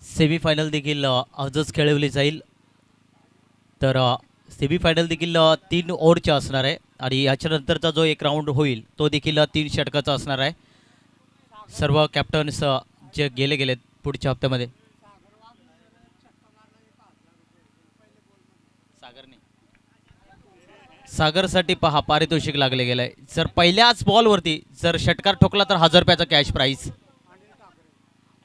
Semifinal देखील आजच खेळवली जाईल. तर सेमीफायनल देखील 3 ओव्हरचे असणार आहे आणि याच्यानंतरचा जो एक राऊंड होईल तो देखील 3 षटकाचा असणार आहे. सर्व कॅप्टन्स जे गेलेत पुढच्या हप्त्यामध्ये. सागरसाठी पहा पारितोषिक लागले गेलंय. जर पहिल्याच बॉलवरती जर षटकार ठोकला तर 1000 रुपयाचा कॅश प्राइज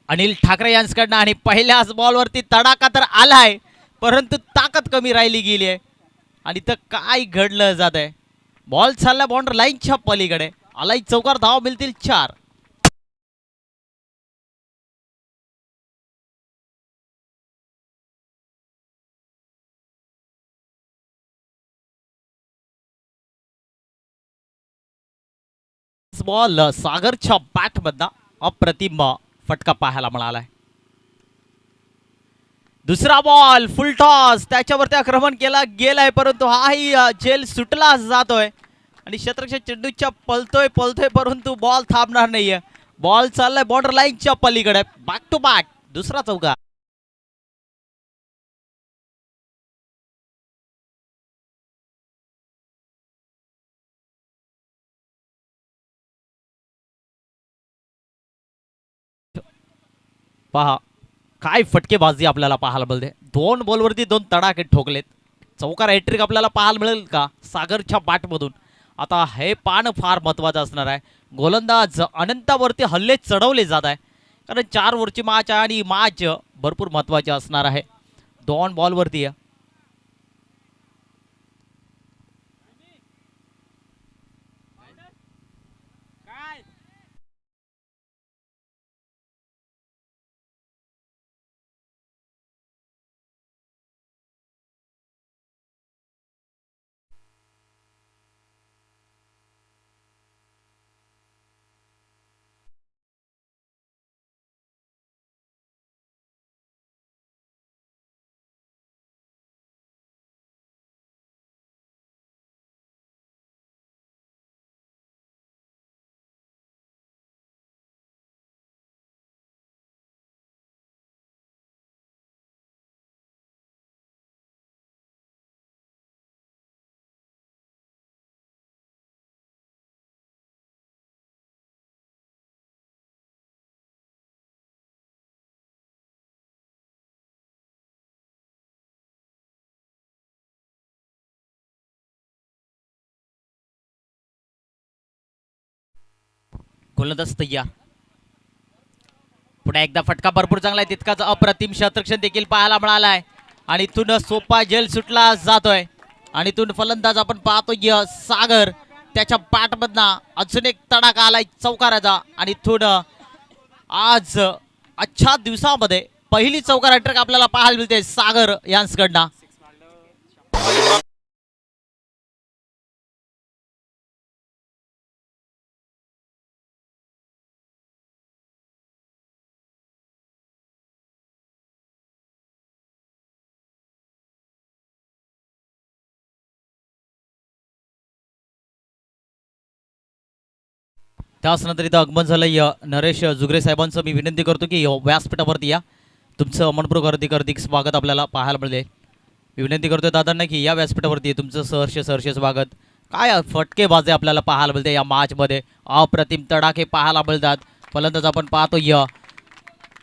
अनिल ठाकरे यांच्याकडनं. आणि पहिल्याच बॉलवरती तडाखा तर आलाय परंतु ताकद कमी राहिली गेली आहे. आणि तर काय घडलं जात आहे. बॉल चालला बाउंड्री लाईनच्या पलीकडे आलाय. चौकार धाव मिळतील 4. बॉल सागरच्या बॅट मधला अप्रतिम फटका पाहायला मिळालाय. दुसरा बॉल फुल टॉस त्याच्यावरती आक्रमण केला गेलाय परंतु हाही झेल सुटला जातोय आणि शतरक्षक चेंडूच्या पलतोय परंतु बॉल थांबणार नाहीये. बॉल चाललाय बॉर्डर लाईनच्या पलीकडे. बॅक टू बॅक दुसरा चौकार. पहा काय फटकेबाजी आपल्याला पाहायला मिळते. 2 बॉलवरती 2 तडाखे ठोकलेत. चौकार हॅट्रिक आपल्याला पाहायला मिळेल का सागरच्या बॅटमधून. आता हे पान फार महत्वाचं असणार आहे. गोलंदाज अनंतावरती हल्ले चढवले जात आहे कारण 4 ओव्हरची मॅच आहे आणि मॅच भरपूर महत्वाची असणार आहे. 2 बॉलवरती आहे. गोलंदाज तयार. पुन्हा एकदा फटका भरपूर चांगला आहे. तितकाच अप्रतिम शतरक्षण देखील पाहायला मिळालाय आणि इथून सोपा झेल सुटला जातोय आणि इथून फलंदाज आपण पाहतोय सागर त्याच्या बॅटमधनं अजून एक तडाखा आलाय चौकाराचा आणि इथून आज आजच्या दिवसामध्ये पहिली चौकार हॅट्रिक आपल्याला पाहायला मिळते सागर यांच्याकडनं. त्याचनंतर इथं आगमन झालंय नरेश जुगरे साहेबांचं. मी विनंती करतो की व्यासपीठावरती या. तुमचं मनपूर्वक हार्दिक स्वागत आपल्याला पाहायला मिळेल. मी विनंती करतोय दादांना की या व्यासपीठावरती तुमचं सहर्ष स्वागत. काय फटकेबाजी आपल्याला पाहायला मिळते या मॅचमध्ये. अप्रतिम तडाखे पाहायला मिळतात. फलंदाज आपण पाहतोय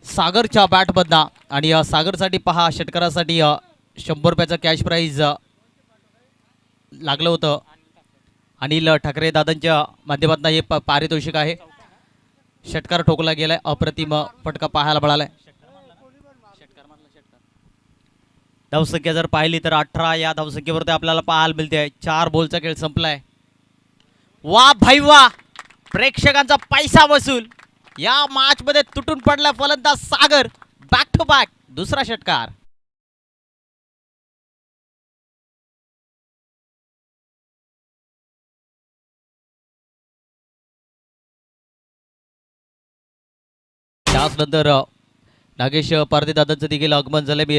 सागरच्या बॅटमधनं आणि सागरसाठी पहा षटकारासाठी 100 रुपयाचं कॅश प्राईज लागलं होतं. अनिल ठाकरे दादांच्या माध्यमातून हे पारितोषिक आहे. षटकार ठोकला गेलाय. अप्रतिम फटका पाहायला मिळालाय. धावसंख्या जर पाहिली तर 18 या धावसंख्येवरती आपल्याला पाहायला मिळते. 4 बॉलचा खेळ संपलाय. वा भाई वा. प्रेक्षकांचा पैसा वसूल. या मॅच मध्ये तुटून पडला फलंदाज सागर. बॅक टू बॅक दुसरा षटकार. त्याचनंतर नागेश पारदे दादांचं देखील आगमन झालंय. मी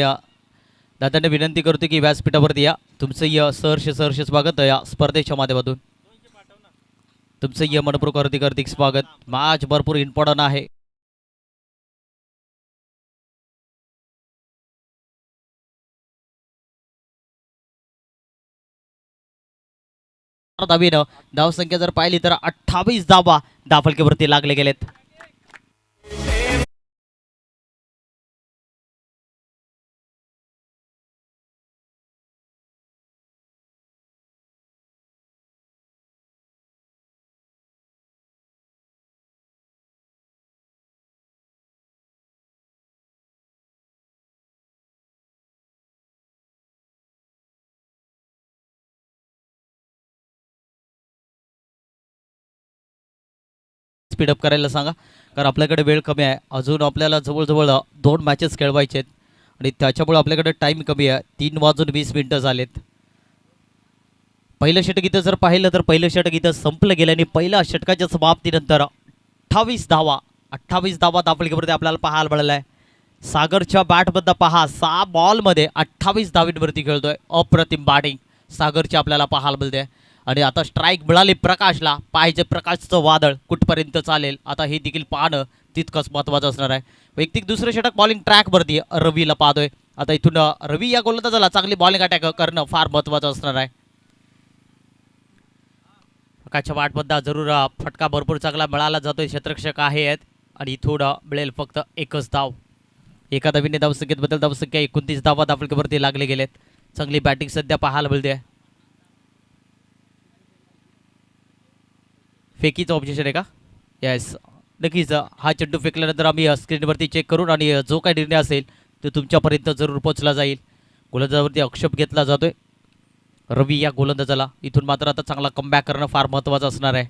दादांना विनंती करतो की व्यासपीठावरती या. तुमचं सहर्ष स्वागत या स्पर्धेच्या माध्यमातून. तुमचं मनपूर्वक हार्दिक स्वागत. मॅच भरपूर इम्पॉर्टंट आहे. धावीनं धावसंख्या जर पाहिली तर 28 धावा धावफलकीवरती लागले गेलेत. स्पीडअप करायला सांगा, कारण आपल्याकडे वेळ कमी आहे. अजून आपल्याला जवळजवळ 2 मॅचेस खेळवायचे आहेत आणि त्याच्यामुळे आपल्याकडे टाईम कमी आहे. 3:20 झालेत. पहिलं षटक इथं जर पाहिलं तर पहिलं षटक इथं संपलं गेलं आणि पहिल्या षटकाच्या समाप्तीनंतर 28 धावा धावफलकीवरती आपल्याला पाहायला मिळाला आहे. सागरच्या बॅटमधनं पहा, 6 बॉलमध्ये 28 धावींवरती खेळतोय. अप्रतिम बॅटिंग सागरची आपल्याला पाहायला मिळते. आणि आता स्ट्राईक मिळाली प्रकाशला. पाहिजे प्रकाशचं वादळ कुठपर्यंत चालेल आता हे देखील पाहणं तितकंच महत्त्वाचं असणार आहे. वैयक्तिक दुसरं षटक बॉलिंग ट्रॅकवरती रवीला पाहतोय. आता इथून रवी या गोलंदाजाला चांगली बॉलिंग अटॅक करणं फार महत्त्वाचं असणार आहे. प्रकाशच्या बॅटमधला जरूर फटका भरपूर चांगला मिळाला जातोय. क्षेत्ररक्षक आहेत आणि इथून मिळेल फक्त एकच धाव. एका धावीने धावसंख्येत बदल, धावसंख्या 29 धावा धावफलकीवरती लागले गेलेत. चांगली बॅटिंग सध्या पाहायला मिळते. फेकीचं ऑब्जेक्शन आहे का? येस, नक्कीच. हा चेंडू फेकल्यानंतर आम्ही स्क्रीनवरती चेक करून आणि जो काही निर्णय असेल तो तुमच्यापर्यंत जरूर पोहोचला जाईल. गोलंदाजावरती आक्षेप घेतला जातोय रवी या गोलंदाजाला. इथून मात्र आता चांगला कमबॅक करणं फार महत्त्वाचं असणार आहे.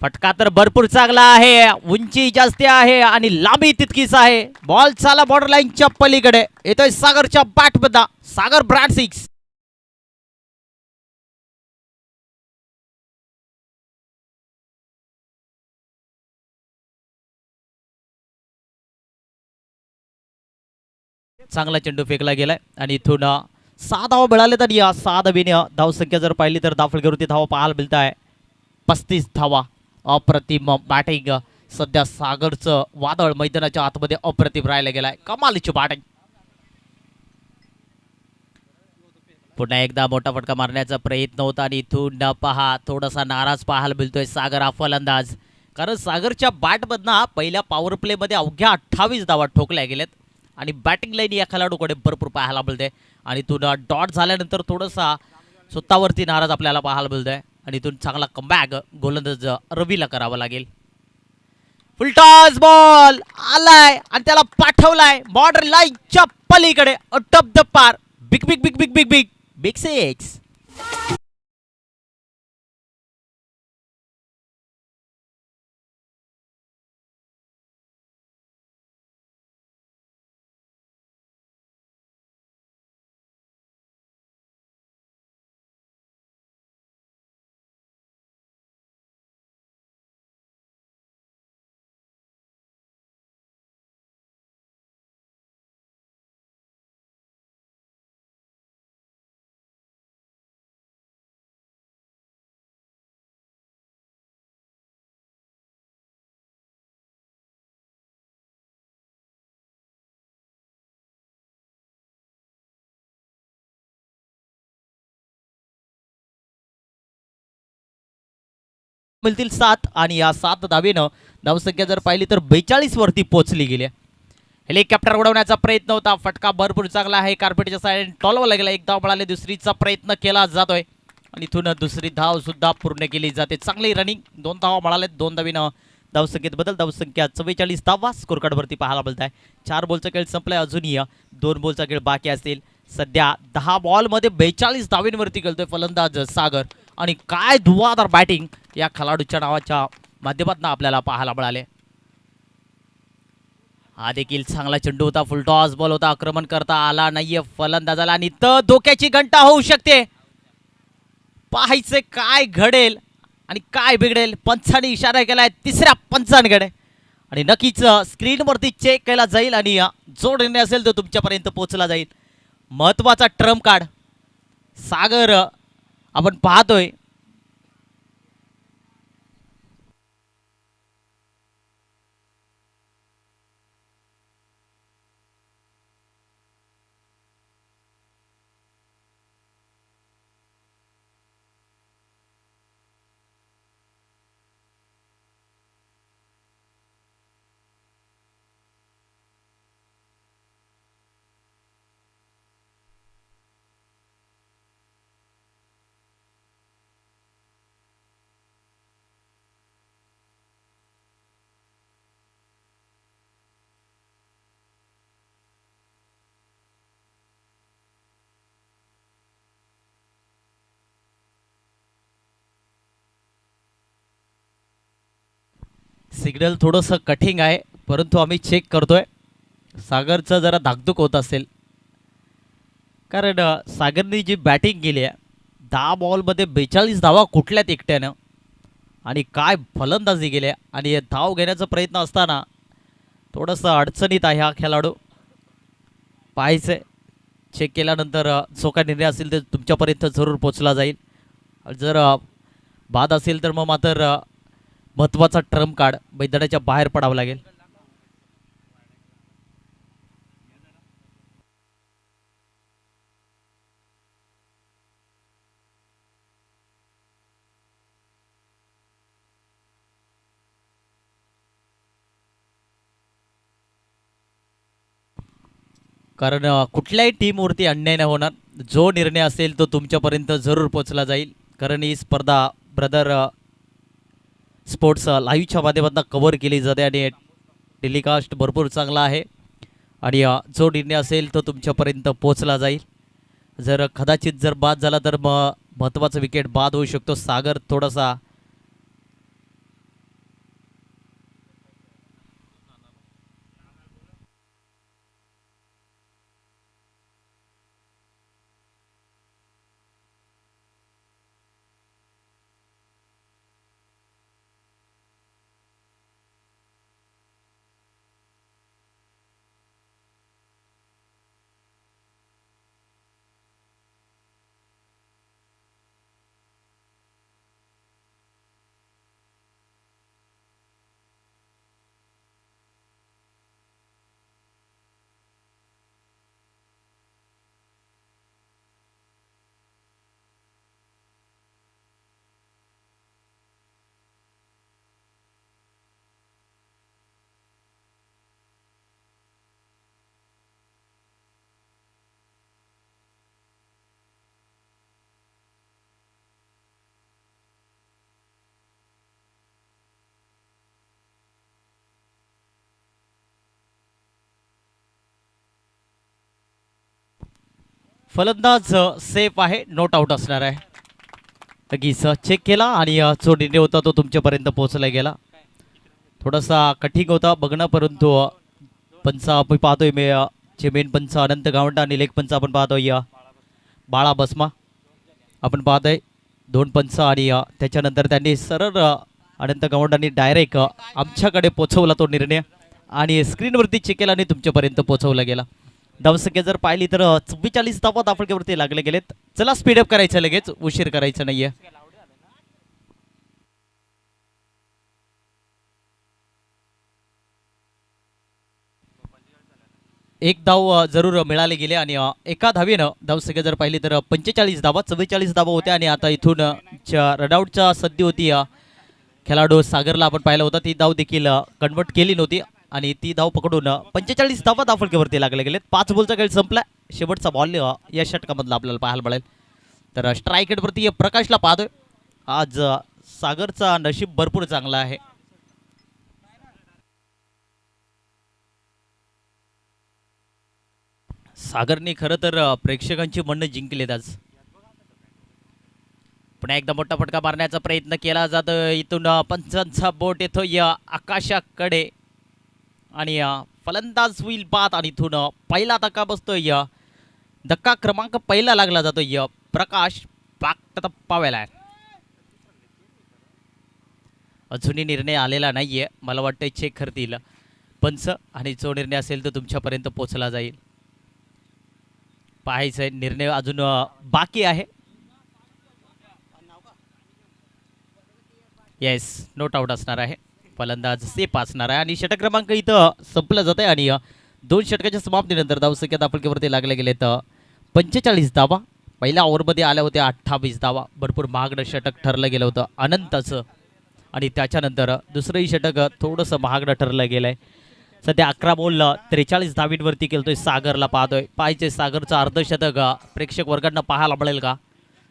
फटका तर भरपूर चांगला आहे, उंची जास्त आहे आणि लांबी तितकीच आहे. बॉल चाला बॉर्डर लाईनच्या पलीकडे येतोय सागरच्या बॅटमधला. सागर ब्रँड 6. चांगला चेंडू फेकला गेलाय आणि इथून 6 धावा मिळाले. तर या 6 धावीने धावसंख्या जर पाहिली तर धावफलकीवरती धावा पाहायला मिळत आहे 35 धावा. अप्रतिम बॅटिंग सध्या सागरचं वादळ मैदानाच्या आतमध्ये अप्रतिम राहायला गेलाय. कमालीची बॅटिंग. पुन्हा एकदा मोठा फटका मारण्याचा प्रयत्न होता आणि इथून पहा थोडासा नाराज पाहायला मिळतोय सागर हा फलंदाज. कारण सागरच्या बॅटमधनं पहिल्या पॉवर प्लेमध्ये अवघ्या 28 धावा ठोकल्या गेल्यात आणि बॅटिंग लाईन या खेळाडूकडे भरपूर पाहायला मिळते. आणि इथून डॉट झाल्यानंतर थोडासा स्वतःवरती नाराज आपल्याला पाहायला मिळतोय आणि इथून चांगला कमबॅक गोलंदाज रवीला करावा लागेल. फुलटॉस बॉल आलाय आणि त्याला पाठवलाय बॉर्डर लाईनच्या पलीकडे. टप द पार. Big big big big big big big 6. मिळतील 7 आणि या 7 धावेनं धावसंख्या जर पाहिली तर 42 वरती पोहोचली गेली. हेलिकॉप्टर उडवण्याचा प्रयत्न होता. फटका भरपूर चांगला आहे. कार्पेटच्या साईड टॉलवला गेला. एक धाव मिळाले. दुसरीचा प्रयत्न केला जातोय आणि इथून दुसरी धाव सुद्धा पूर्ण केली जाते. चांगली रनिंग. 2 धावा मिळाले. 2 धावीनं धावसंख्येत बदल. धावसंख्या 44 धावा स्कोर कार्डवरती पाहायला मिळत आहे. 4 बॉलचा खेळ संपलाय. अजूनही 2 बॉलचा खेळ बाकी असतील. सध्या 10 बॉलमध्ये 42 धावींवरती खेळतोय फलंदाज सागर आणि काय धुवाधार बॅटिंग या खेळाडूच्या नावाच्या माध्यमातून आपल्याला पाहायला मिळाले. हा देखील चांगला चेंडू होता. फुलटॉस बॉल होता. आक्रमण करता आला नाहीये फलंदाजाला आणि तर धोक्याची घंटा होऊ शकते. पाहायचे काय घडेल आणि काय बिघडेल. पंचाने इशारा केलाय 3ऱ्या पंचांकडे आणि नक्कीच स्क्रीनवरती चेक केला जाईल आणि जो निर्णय असेल तो तुमच्यापर्यंत पोहोचला जाईल. महत्वाचा ट्रम्प कार्ड सागर आपण पाहतोय. सिग्नल थोडंसं कठीण आहे, परंतु आम्ही चेक करतोय. सागरचं जरा धाकधूक होत असेल, कारण सागरने जी बॅटिंग केली आहे 10 बॉलमध्ये 42 धावा कुठल्यात एकट्यानं, आणि काय फलंदाजी केली आहे. आणि धाव घेण्याचा प्रयत्न असताना थोडंसं अडचणीत आहे हा खेळाडू. पाहायचं आहे, चेक केल्यानंतर जो काय निर्णय असेल ते तुमच्यापर्यंत जरूर पोचला जाईल. जर बाद असेल तर मग मात्र महत्त्वाचा ट्रम्प कार्ड मैदानाच्या बाहेर पडावं लागेल. कारण कुठल्याही टीमवरती अन्याय नाही होणार. जो निर्णय असेल तो तुमच्यापर्यंत जरूर पोचला जाईल. कारण ही स्पर्धा ब्रदर स्पोर्ट्स लाईव्हच्या माध्यमातून कव्हर केली जाते आणि टेलिकास्ट भरपूर चांगला आहे. आणि जो निर्णय असेल तो तुमच्यापर्यंत पोचला जाईल. जर कदाचित जर बाद झाला तर मग महत्त्वाचा विकेट बाद होऊ शकतो. सागर थोडासा फलंदाज सेफ आहे, नॉट आउट असणार आहे. लगेच चेक केला आणि जो निर्णय होता तो तुमच्यापर्यंत पोहोचला गेला. थोडासा कठीण होता बघणं, परंतु पंच आपण पाहतोय जे मेन पंच अनंत गावंड आणि लेग पंच आपण पाहतोय बाळा बसमा. आपण पाहतोय 2 पंच आणि त्याच्यानंतर त्यांनी सरळ अनंत गावंडांनी डायरेक्ट आमच्याकडे पोचवला तो निर्णय आणि स्क्रीनवरती चेक केला आणि तुमच्यापर्यंत पोचवला गेला. धावसंख्या जर पाहिली तर 44 धावा धावफलकावरती लागले गेलेत. चला स्पीडअप करायचं, लगेच उशीर करायचं नाहीये. एक धाव जरूर मिळाले गेले आणि एका धावेनं धावसंख्या जर पाहिली तर 45 धावा 44 धावा होत्या. आणि आता इथून रनआउटच्या संधी होती खेळाडू सागरला आपण पाहिलं होतं, ती धाव देखील कन्वर्ट केली नव्हती आणि ती धाव पकडून 45 धावा धावफलकावरती लागले गेलेत. 5 बॉलचा खेळ संपला. शेवटचा बॉल या षटकामधला आपल्याला पाहायला मिळेल. तर स्ट्राईक रेटवरती प्रकाशला पाहतोय. आज सागरचा नशीब भरपूर चांगला आहे. सागरने खरं तर प्रेक्षकांची मनं जिंकलेत आज. पुन्हा एकदा मोठा फटका मारण्याचा प्रयत्न केला जातो. इथून पंचांचा बोट येतो या आकाशाकडे आणि फलंदाज होईल बाद. आणि इथून पहिला धक्का बसतोय. धक्का क्रमांक पहिला लागला जातोय. प्रकाश पावेला अजूनही निर्णय आलेला नाहीये. मला वाटतं चेक करतील पंच आणि जो निर्णय असेल तो तुमच्यापर्यंत पोहोचला जाईल. पाहायचंय, निर्णय अजून बाकी आहे. येस, नोट आउट असणार आहे. फलंदाज सेफ असणार आहे आणि षटक क्रमांक इथं संपलं जात आहे. आणि 2 षटकाच्या समाप्तीनंतर धावसंख्या धावफलकावरती लागले गेले तर 45 धावा. पहिल्या ओव्हरमध्ये आल्या होत्या 28 धावा. भरपूर महागडं षटक ठरलं गेलं होतं अनंताचं. आणि त्याच्यानंतर दुसरंही षटक थोडंसं महागडं ठरलं गेलं आहे. सध्या 11 बॉल 43 धावींवरती केलतोय. सागरला पाहतोय. पाहायचे सागरचं अर्धशतक प्रेक्षक वर्गांना पाहायला मिळेल का.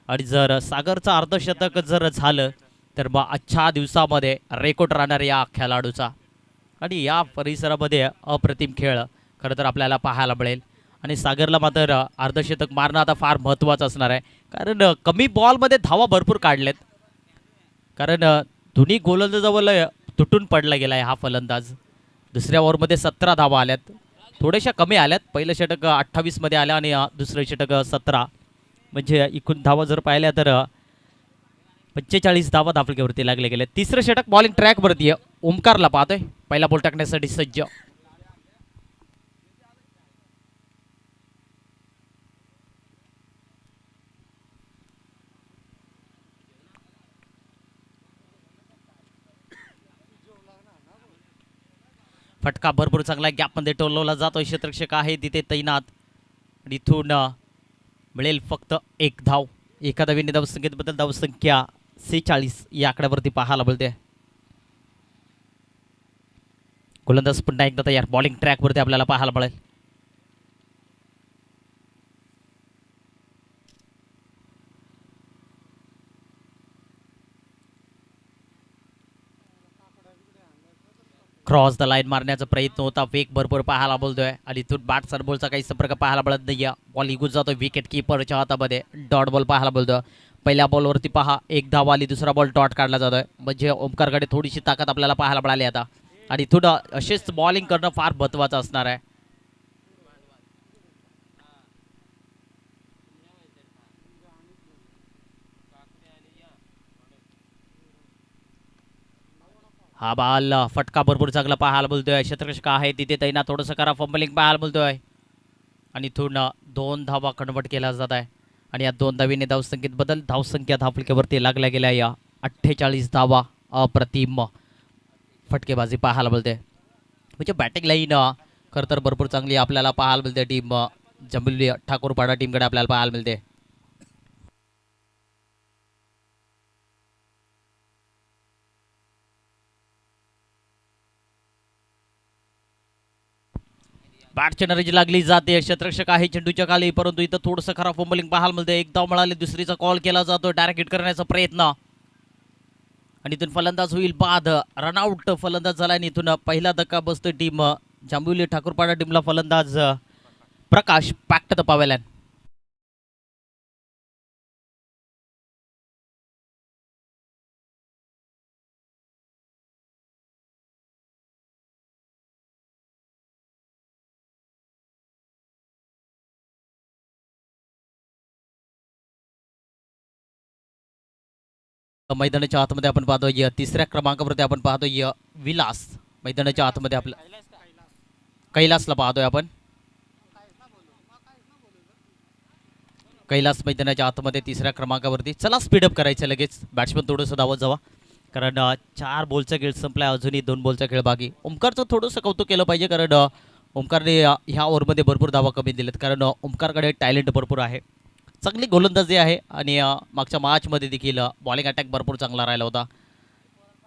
आणि जर सागरचं अर्धशतक जर झालं तर मग आजच्या दिवसामध्ये रेकॉर्ड राहणार या खेळाडूचा. आणि या परिसरामध्ये अप्रतिम खेळ खरं तर आपल्याला पाहायला मिळेल. आणि सागरला मात्र अर्धशतक मारणं आता फार महत्त्वाचं असणार आहे, कारण कमी बॉलमध्ये धावा भरपूर काढलेत. कारण दोन्ही गोलंदाजावर तुटून पडला गेला आहे हा फलंदाज. दुसऱ्या ओव्हरमध्ये 17 धावा आल्यात, थोड्याशा कमी आल्यात. पहिलं षटक 28 आलं आणि दुसरं षटक 17, म्हणजे एकूण धावा जर पाहिल्या तर 45 धावा धाफळकीवरती लागले गेले. तिसरं षटक बॉलिंग ट्रॅकवरती आहे. ओमकारला पाहतोय पहिला बॉल टाकण्यासाठी सज्ज. फटका भरपूर चांगला गॅपमध्ये टोलवला जातोय. क्षेत्ररक्षक आहे तिथे तैनात. इथून मिळेल फक्त एक धाव. एका धावेने धावसंख्येबद्दल धावसंख्या 46 या आकड्यावरती पाहायला मिळते. गोलंदाज पुन्हा एकदा तयार. बॉलिंग ट्रॅकवरती आपल्याला पाहायला मिळेल. क्रॉस द लाईन मारण्याचा प्रयत्न होता. वेग भरपूर पाहायला बोलतोय आणि इथून बॅट सरबॉलचा काही संपर्क पाहायला मिळत नाही. बॉल निघून जातोय विकेट किपरच्या हातामध्ये. डॉट बॉल पाहायला बोलतोय. पहिल्या बॉलवरती पहा एक धाव आली, दुसरा बॉल डॉट काढला जातोय, म्हणजे ओमकारकडे थोडीशी ताकद आपल्याला पाहायला मिळाली आता. आणि इथून असेच बॉलिंग करणं फार महत्त्वाचं असणार आहे. हा बॉल फटका भरपूर चांगला पाहायला बोलतोय. क्षेत्ररक्षक आहे तिथे तैनात. थोडंसं करा फंबलिंग पाहायला बोलतोय आणि इथून 2 धावा कन्वर्ट केला जात आहे. आणि या 2 धावीने धावसंख्येत बदल. धावसंख्या धाफळकीवरती लागल्या गेल्या या 48 धावा. अप्रतिम फटकेबाजी पाहायला बोलते. म्हणजे बॅटिंग लाईन खरं तर भरपूर चांगली आपल्याला पाहायला मिळते. टीम जंबिवली ठाकूरपाडा टीमकडे आपल्याला पाहायला मिळते. बॅटची एनर्जी लागली जाते. क्षेत्ररक्षक आहे चेंडूच्या खाली, परंतु इथं थोडंसं खराब फंबलिंग पाहायला मिळते. एक धाव मिळाली, दुसरीचा कॉल केला जातो. डायरेक्ट हिट करण्याचा प्रयत्न आणि इथून फलंदाज होईल बाद. रनआउट फलंदाज झाला आणि इथून पहिला धक्का बसतोय टीम जांभिवली ठाकूरपाडा टीमला. फलंदाज प्रकाश पॅक्ट द पवेलियन. मैदानाच्या आतमध्ये आपण पाहतोय तिसऱ्या क्रमांकावरती आपण पाहतोय विलास. मैदानाच्या आतमध्ये आपलं कैलासला पाहतोय आपण. कैलास मैदानाच्या आतमध्ये तिसऱ्या क्रमांकावरती. चला स्पीडअप करायचं लगेच. बॅट्समन थोडंसं धावत जावा, कारण 4 बॉलचा खेळ संपला, अजूनही 2 बॉलचा खेळ बाकी. ओमकारचं थोडंसं कौतुक केलं पाहिजे, कारण ओमकारने ह्या ओव्हरमध्ये भरपूर धावा कमी दिलेत, कारण ओमकारकडे टॅलेंट भरपूर आहे. चांगली गोलंदाजी आहे आणि मागच्या मॅचमध्ये देखील बॉलिंग अटॅक भरपूर चांगला राहिला होता.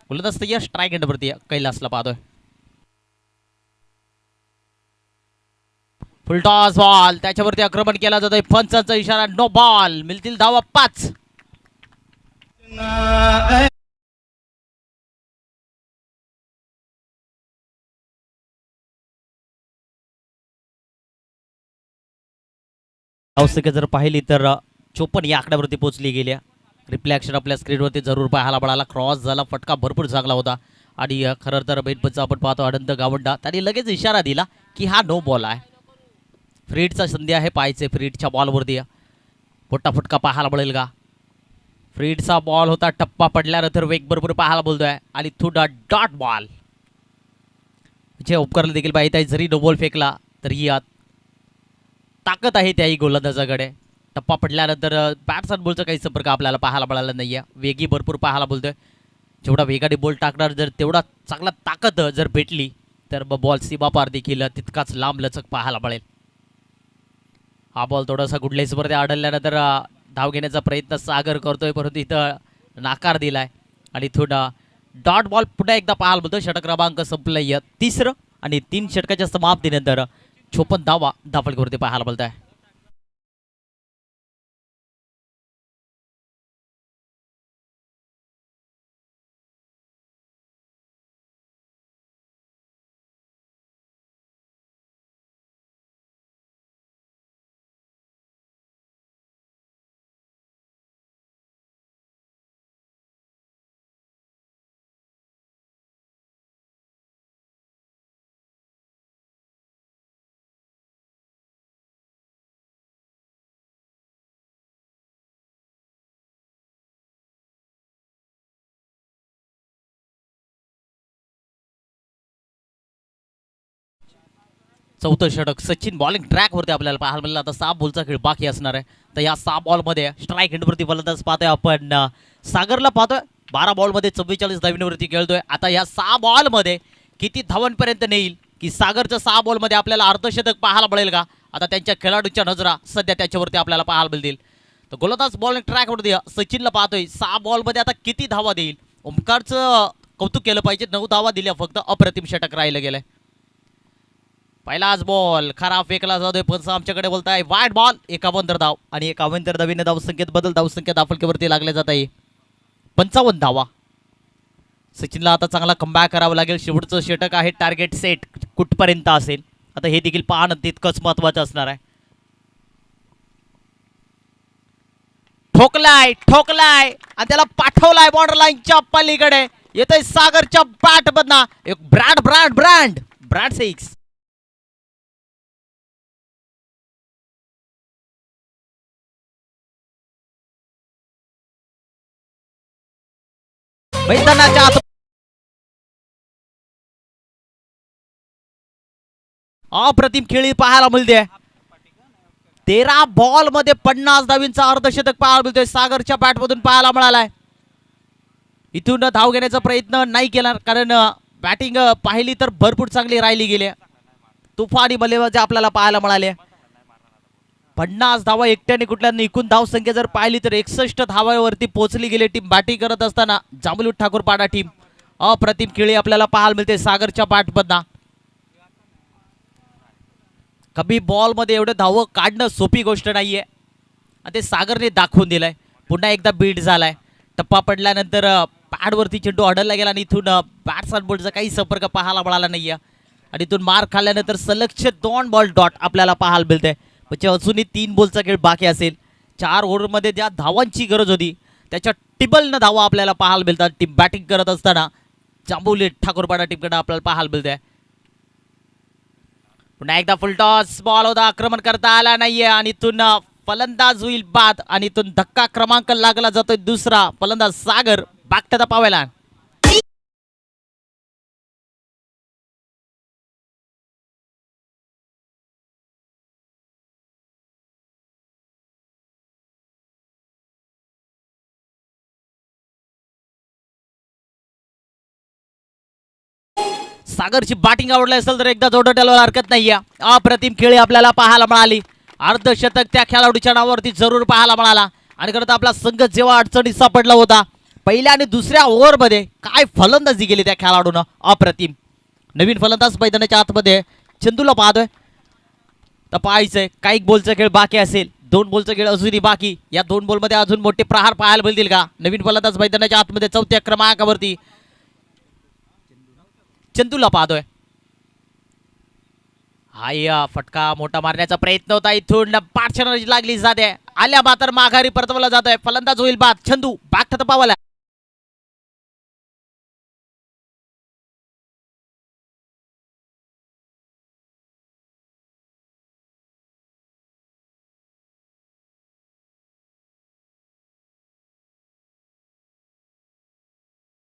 गोलंदाज तर या स्ट्राईक एंडवरती कैलासला पाहतोय. फुलटॉस बॉल, त्याच्यावरती आक्रमण केला जातोय. पंचांचा इशारा, नो बॉल. मिळतील धावा 5. धावसंख्या जर पाहिली तर 54 या आकड्यावरती पोहोचली गेल्या. रिप्ले ॲक्शन आपल्या स्क्रीनवरती जरूर पाहायला मिळाला. क्रॉस झाला, फटका भरपूर चांगला होता आणि खरं तर बेनपंच आपण पाहतो अनंत गावंडा, त्यांनी लगेच इशारा दिला की हा नो बॉल आहे. फ्रीडचा संधी आहे पाहायचे. फ्रीडच्या बॉलवरती मोठा फटका पाहायला मिळेल का? फ्रीडचा बॉल होता, टप्पा पडल्यानंतर वेग भरपूर पाहायला बोलतोय आणि थोडा डॉट बॉल, म्हणजे उपकरला देखील पाहिजे आहे. जरी नो बॉल फेकला तरी ताकद आहे त्याही गोलंदाजाकडे. टप्पा पडल्यानंतर बॅट्स आणि बॉलचा काही संपर्क आपल्याला पाहायला मिळाला नाही आहे. वेगी भरपूर पाहायला बोलतोय. जेवढा वेगाने बॉल टाकणार, जर तेवढा चांगला ताकद जर भेटली तर बॉल सीमापार देखील तितकाच लांब लचक पाहायला मिळेल. हा बॉल थोडासा गुडलेसवरती आढळल्यानंतर धाव घेण्याचा प्रयत्न सागर करतोय, परंतु इथं नाकार दिलाय आणि इथून डॉट बॉल पुन्हा एकदा पाहायला बोलतोय. षटक क्रमांक संपलंय 3रं आणि 3 षटकाच्या समाप्तीनंतर 56 धावा धाफळकीवरती पाहायला बोलत आहे. चौथं षटक सचिन बॉलिंग ट्रॅकवरती आपल्याला पाहायला मिळालं. आता 6 बॉलचा खेळ बाकी असणार आहे. तर या 6 बॉलमध्ये स्ट्राईक एंडवरती फलंदाज पाहतोय आपण सागरला पाहतोय. 12 बॉलमध्ये 44 धावींवरती खेळतोय. आता या 6 बॉलमध्ये किती धावांपर्यंत नेईल की सागरच्या 6 बॉलमध्ये आपल्याला अर्धशतक पाहायला मिळेल का? आता त्यांच्या खेळाडूच्या नजरा सध्या त्याच्यावरती आपल्याला पाहायला मिळतील. तर गोलंदाज बॉलिंग ट्रॅकवरती सचिनला पाहतोय. 6 बॉलमध्ये आता किती धावा देईल? ओमकारचं कौतुक केलं पाहिजे. 9 धावा दिल्या फक्त. अप्रतिम षटक राहिलं गेलंय. पहिलाच बॉल खराब फेकला जातोय. पण आमच्याकडे बोलताय वाईट बॉल. 51 धाव आणि 51 धावीने धावसंख्येत बदल. धावसंख्या दाफलकेवरती लागले जात आहे 55 धावा. सचिनला आता चांगला कमबॅक करावा लागेल. शेवटचं षटक आहे. टार्गेट सेट कुठपर्यंत असेल आता हे देखील पाहणं तितकंच महत्वाचं असणार आहे. ठोकलाय आणि त्याला पाठवलाय बॉर्डर लाईनच्या पलीकडे. येतोय सागरच्या बॅट मधना एक ब्रँड 6. मैदानाच्या आत अप्रतिम खेळी पाहायला मिळते. 13 बॉल मध्ये 50 धावींचा अर्धशतक पाहायला मिळतोय. सागरच्या बॅटमधून पाहायला मिळालाय. इथून धाव घेण्याचा प्रयत्न नाही केला कारण बॅटिंग पाहिली तर भरपूर चांगली राहिली गेली. तुफानी बल्लेबाजी आपल्याला पाहायला मिळाले. 50 धावा एकट्याने कुठल्या एकूण धाव संख्या जर पाहिली तर 61 धावावरती पोहोचली गेली टीम बॅटिंग करत असताना. जांभुली ठाकूरपाडा टीम अप्रतिम खेळी आपल्याला पाहायला मिळते सागरच्या बॅटमधना. कमी बॉल मध्ये एवढं धाव काढणं सोपी गोष्ट नाहीये आणि ते सागरने दाखवून दिलंय. पुन्हा एकदा बीट झालाय. टप्पा पडल्यानंतर पॅडवरती चेंडू अडलला गेला आणि इथून बॅट्स आणि बॉलचा काही संपर्क पाहायला मिळाला नाहीये आणि इथून मार खाल्ल्यानंतर सलगचे 2 बॉल डॉट आपल्याला पाहायला मिळते. म्हणजे अजूनही 3 बॉलचा खेळ बाकी असेल. 4 ओव्हरमध्ये ज्या धावांची गरज होती त्याच्या टिबलनं धावा आपल्याला पाहायला मिळतात. टीम बॅटिंग करत असताना जांभुली ठाकूरपाडा टीमकडे आपल्याला पाहायला मिळते. पुन्हा एकदा फुलटॉस बॉल होता. आक्रमण करता आला नाहीये आणि इथून फलंदाज होईल बाद आणि इथून धक्का क्रमांक लागला जातोय दुसरा. फलंदाज सागर बॅक टू द पावेला. सागरची बॅटिंग आवडली असेल तर एकदा जोडं ठेवायला हरकत नाहीये. अप्रतिम खेळी आपल्याला पाहायला मिळाली. अर्धशतक त्या खेळाडूच्या नावावरती जरूर पाहायला मिळाला आणि खरं तर आपला संघ जेव्हा अडचणीत सापडला होता पहिल्या आणि दुसऱ्या ओव्हरमध्ये काय फलंदाजी केली त्या खेळाडूनं. अप्रतिम. नवीन फलंदाज मैदानाच्या आतमध्ये चंदूला पाहतोय. तर पाहायचंय काही बॉलचा खेळ बाकी असेल. 2 बॉलचा खेळ अजूनही बाकी. या 2 बॉलमध्ये अजून मोठे प्रहार पाहायला मिळतील का? नवीन फलंदाज मैदानाच्या आतमध्ये 4थ्या क्रमांकावरती चंदूला पाहतोय. हाय फटका मोठा मारण्याचा प्रयत्न होता. इथून पाठशनाची लागली जाते. आल्या मात्र माघारी परतवला जातोय. फलंदाज होईल बाद. चंदू बॅक टू द पावेला.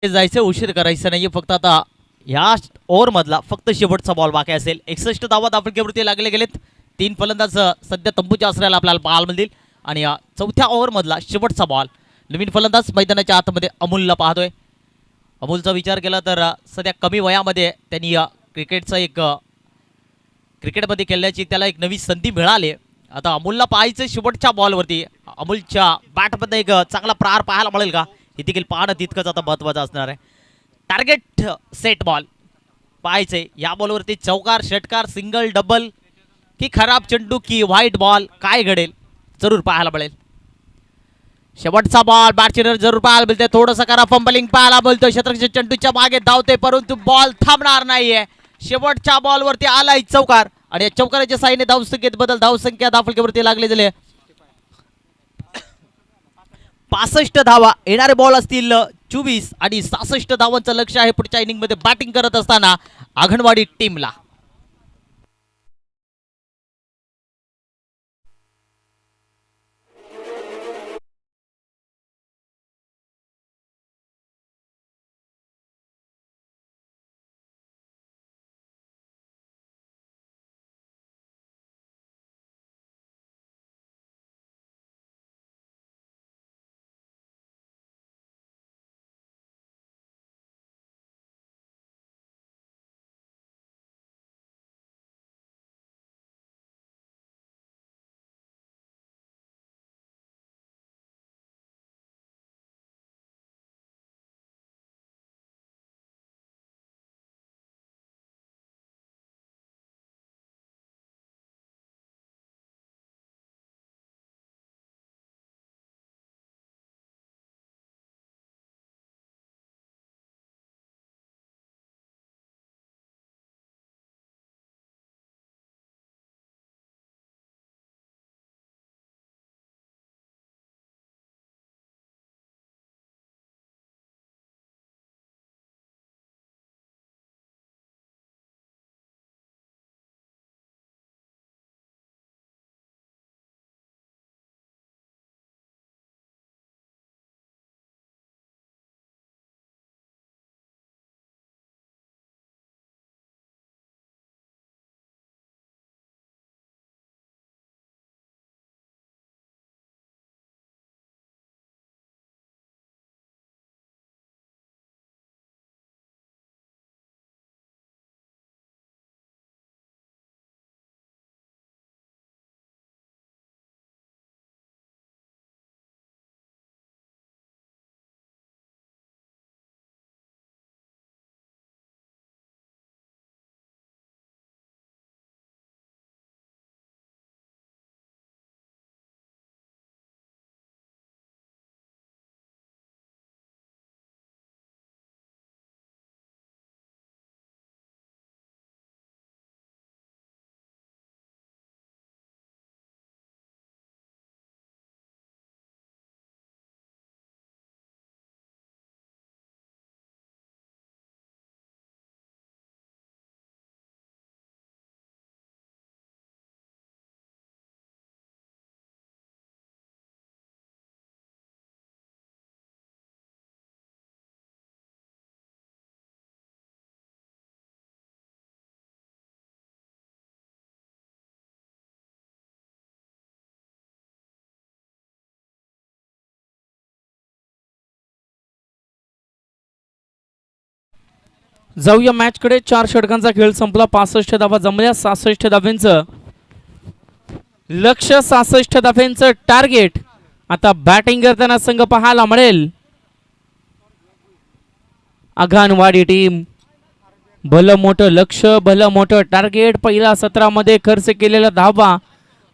जायचं उशीर करायचं नाहीये. फक्त आता या ओव्हर मधला फक्त शेवटचा बॉल बाकी असेल. 61 धावा दाफलकेवरती लागले गेलेत. 3 फलंदाज सध्या तंबूच्या आश्रयाला आपल्याला पाहायला मिळतील आणि या 4थ्या ओव्हर मधला शेवटचा बॉल. नवीन फलंदाज मैदानाच्या आतमध्ये अमोलला पाहतोय. अमोलचा विचार केला तर सध्या कमी वयामध्ये त्यांनी क्रिकेटचा एक क्रिकेटमध्ये खेळण्याची त्याला एक नवी संधी मिळाली. आता अमोलला पाहायचं शेवटच्या बॉलवरती अमोलच्या बॅटमध्ये एक चांगला प्रहार पाहायला मिळेल का? हे देखील पाहणं तितकंच आता महत्त्वाचं असणार आहे. टार्गेट सेट बॉल पाहायचंय. या बॉलवरती चौकार षटकार सिंगल डबल की खराब चेंडू की व्हाईट बॉल काय घडेल जरूर पाहायला मिळेल. शेवटचा बॉल बॅटचेनर जरूर पाहायला मिळते. थोडंसं करा फंबलिंग पाहायला मिळतोय. शतरंज चेंडूच्या मागे धावते परंतु बॉल थांबणार नाहीये. शेवटच्या बॉलवरती आलाय चौकार आणि या चौकाराच्या साईने धावसंख्येत बदल. धावसंख्या दाफलकेवरती लागले झाले 65 धावा. येणारे बॉल असतील 24 आणि 66 धावांचं लक्ष आहे पुढच्या इनिंग मध्ये बॅटिंग करत असताना आंगणवाडी टीमला. जाऊया मॅच कडे. 4 षटकांचा खेळ संपला. 65 धावा जमल्या. 66 धाव्यांचं लक्ष, 66 धाव्यांचं टार्गेट. आता बॅटिंग करताना संघ पाहायला मिळेल आघाणवाडी टीम. भलं मोठं लक्ष, भलं मोठं टार्गेट. पहिल्या सत्रामध्ये खर्च केलेल्या धावा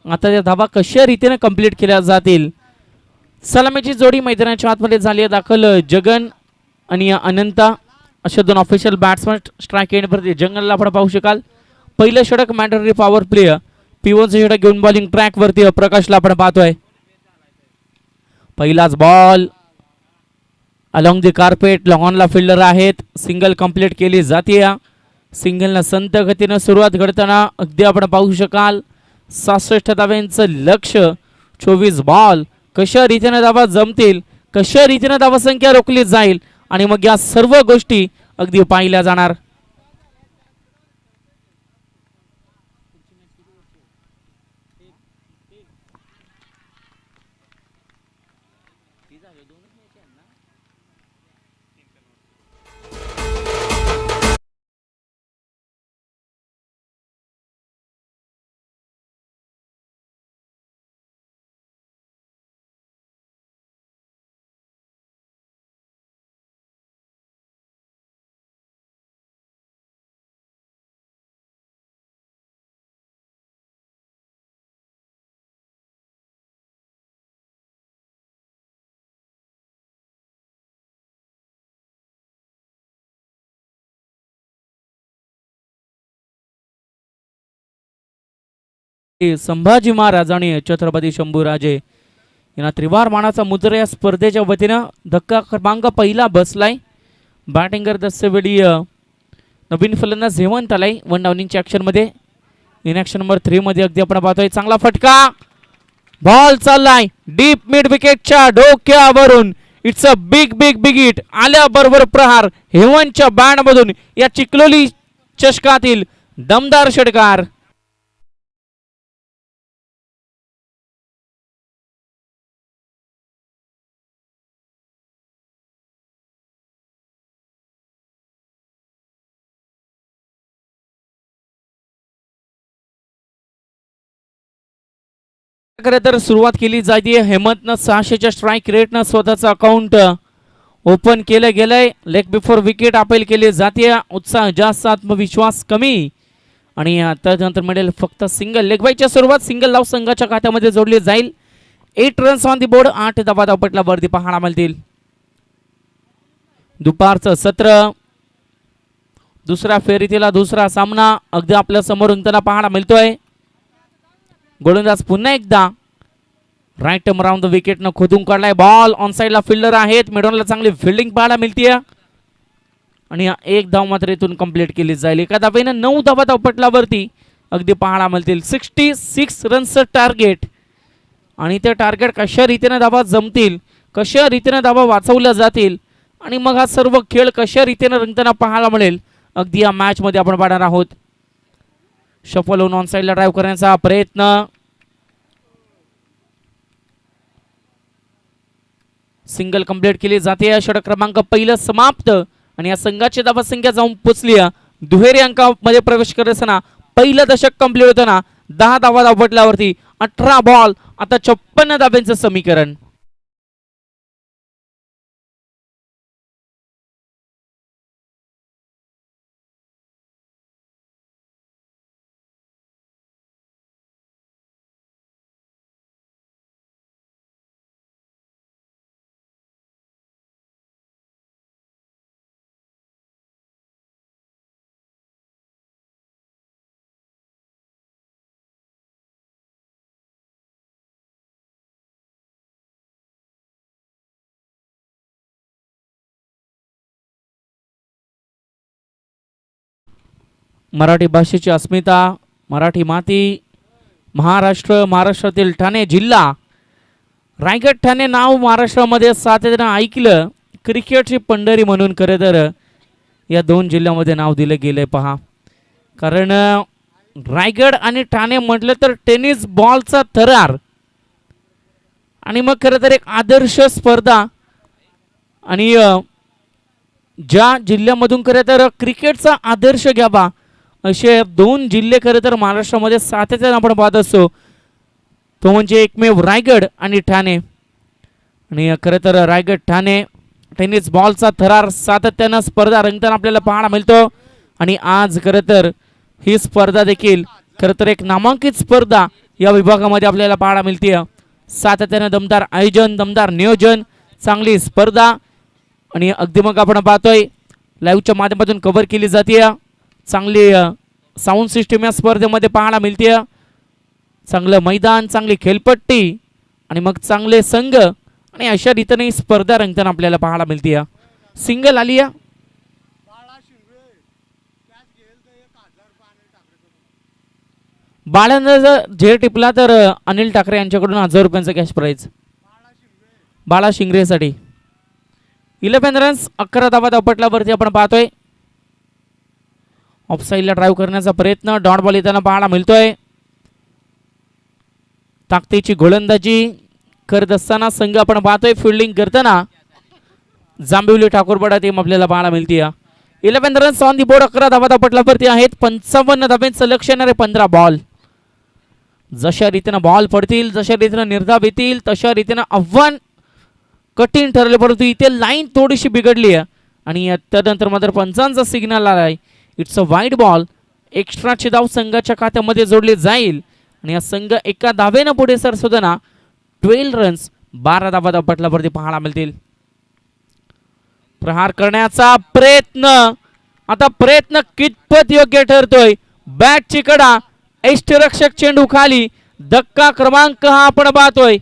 आता त्या धावा कशा रीतीने कंप्लीट केल्या जातील. सलामीची जोडी मैदानाच्या आतमध्ये झाली आहे दाखल. जगन आणि अनंता अशा दोन ऑफिशियल बॅट्समन स्ट्राईक एंडवरती. जंगलला आपण पाहू शकाल. पहिलं षटक मॅन्डेटरी पॉवर प्ले. P1चं षटक घेऊन बॉलिंग ट्रॅक वरती प्रकाशला आपण पाहतोय. पहिलाच बॉल अलॉंग दी कार्पेट. लॉंगॉनला फिल्डर आहेत. सिंगल कंप्लीट केली जाते. सिंगलनं संत गतीनं सुरुवात घडताना अगदी आपण पाहू शकाल. 66 धाव्यांचं लक्ष. 24 बॉल. कशा रीतीने धावा जमतील, कशा रीतीने धावा संख्या रोखली जाईल आणि मग या सर्व गोष्टी अगदी पाहिल्या जाणार. संभाजी महाराज आणि छत्रपती शंभूराजे यांना त्रिवार मानाचा मुद्रा या स्पर्धेच्या वतीनं धक्का क्रमांक पहिला बसलाय. बॅटिंग करत असतेवेळी नवीन फलंदाज हेमंत आलाय 1 डाउनिंगच्या ऍक्शन मध्ये. इन ऍक्शन नंबर 3 मध्ये अगदी आपण पाहतोय चांगला फटका. बॉल चाललाय डीप मिड विकेटच्या डोक्यावरून. It's a big big big hit. आल्याबरोबर प्रहार हेमंतच्या बॅट मधून या चिखलोली चषकातील दमदार षटकार. खरं तर सुरुवात केली जाते. हेमंतनं 600च्या स्ट्राईक रेटनं स्वतःचं अकाउंट ओपन केलं गेलंय. लेग बिफोर विकेट अपील केली जाते. उत्साह जास्त, आत्मविश्वास कमी आणि त्यानंतर मिळेल फक्त सिंगल. लेग बायच्या सुरुवात सिंगल लाव संघाच्या खात्यामध्ये जोडली जाईल. 8 रन्स ऑन दी बोर्ड. 8 धावा धावपटला वरती पाहायला मिळतील. दुपारचं सत्र दुसऱ्या फेरीतीला दुसरा सामना अगदी आपल्या समोरून त्याला पाहायला मिळतोय. गोलंदाज पुन्हा एकदा right arm around the wicket न खोदून काढलाय. बॉल ऑन साइडला फिल्डर आहेत. मिडॉनला चांगली फिल्डिंग पाहायला मिळते आणि एक धाव मात्र इथून कंप्लीट केली जाईल. एका धावेनं 9 धावा धावपटलावरती अगदी पाहायला मिळतील. 66 रन्सचं टार्गेट आणि ते टार्गेट कशा रीतीने धावा जमतील, कशा रीतीने धावा वाचवल्या जातील आणि मग हा सर्व खेळ कशा रीतीने रंगताना पाहायला मिळेल अगदी या मॅच मध्ये आपण पाहणार आहोत. शफल होऊन ऑन साइडला ड्राईव्ह करण्याचा प्रयत्न. सिंगल कंप्लीट केली जाते. षटक क्रमांक पहिलं समाप्त आणि या संघाची धावा संख्या जाऊन पोचली दुहेरी अंकामध्ये प्रवेश करत असताना पहिलं दशक कंप्लीट होताना 10 धावा धावपटल्यावरती 18 बॉल. आता 56 धाब्यांचं समीकरण. मराठी भाषेची अस्मिता, मराठी माती, महाराष्ट्र, महाराष्ट्रातील ठाणे जिल्हा, रायगड ठाणे नाव महाराष्ट्रामध्ये सातत्याने ऐकलं. क्रिकेटची पंढरी म्हणून खरं तर या 2 जिल्ह्यामध्ये नाव दिलं गेलंय पहा. कारण रायगड आणि ठाणे म्हटलं तर टेनिस बॉलचा थरार आणि मग खरं तर एक आदर्श स्पर्धा आणि ज्या जिल्ह्यामधून खरं तर क्रिकेटचा आदर्श घ्यावा असे 2 जिल्हे खरं तर महाराष्ट्रामध्ये सातत्याने आपण पाहत असतो. तो म्हणजे एकमेव रायगड आणि ठाणे. आणि खरं तर रायगड ठाणे टेनिस बॉलचा थरार सातत्यानं स्पर्धा रंगताना आपल्याला पाहायला मिळतो. आणि आज खरं तर ही स्पर्धा देखील खरं तर एक नामांकित स्पर्धा या विभागामध्ये आपल्याला पाहायला मिळते. सातत्यानं दमदार आयोजन, दमदार नियोजन, चांगली स्पर्धा. आणि अगदी मग आपण पाहतोय लाईव्हच्या माध्यमातून कव्हर केली जाते. चांगली साऊंड सिस्टीम या स्पर्धेमध्ये पाहायला मिळते. चांगलं मैदान, चांगली खेळपट्टी आणि मग चांगले संघ आणि अशा रीतीने स्पर्धा रंगताना आपल्याला पाहायला मिळते. सिंगल आली आहे. बाळानं जर झेल टिपला तर अनिल ठाकरे यांच्याकडून 1000 रुपयांचा कॅश प्राईज बाळा शिंगरेसाठी. 11 रन्स 11 धावा धावपटलावरती आपण पाहतोय. ऑफसाईडला ड्राईव्ह करण्याचा प्रयत्न, डॉट बॉल येताना पाहायला मिळतोय. ताकदीची गोलंदाजी करत असताना संघ आपण पाहतोय फिल्डिंग करताना जांभिवली ठाकूरपडा टीम आपल्याला पाहायला मिळते. 11 रन्स ऑन दी बोर्ड, 11 धावा धावपटलावरती आहेत. 55 धाब्यांचं लक्ष येणारे 15 बॉल. जशा रीतीनं बॉल पडतील, जशा रीतीनं निर्धाव येतील तशा रीतीनं आव्हान कठीण ठरले. परंतु इथे लाईन थोडीशी बिघडली आहे आणि त्यानंतर मात्र पंचांचा सिग्नल आलाय. It's a wide ball. एक्स्ट्राची धाव संघाच्या खात्यामध्ये जोडली जाईल आणि हा संघ एका धावेनं पुढे सरसोदना 12 रन्स 12 धावा धावपटलावरती पाहायला मिळतील. प्रहार करण्याचा प्रयत्न, आता प्रयत्न कितपत योग्य ठरतोय. बॅटची कडा, यष्टिरक्षक चेंडू खाली. धक्का क्रमांक हा आपण पाहतोय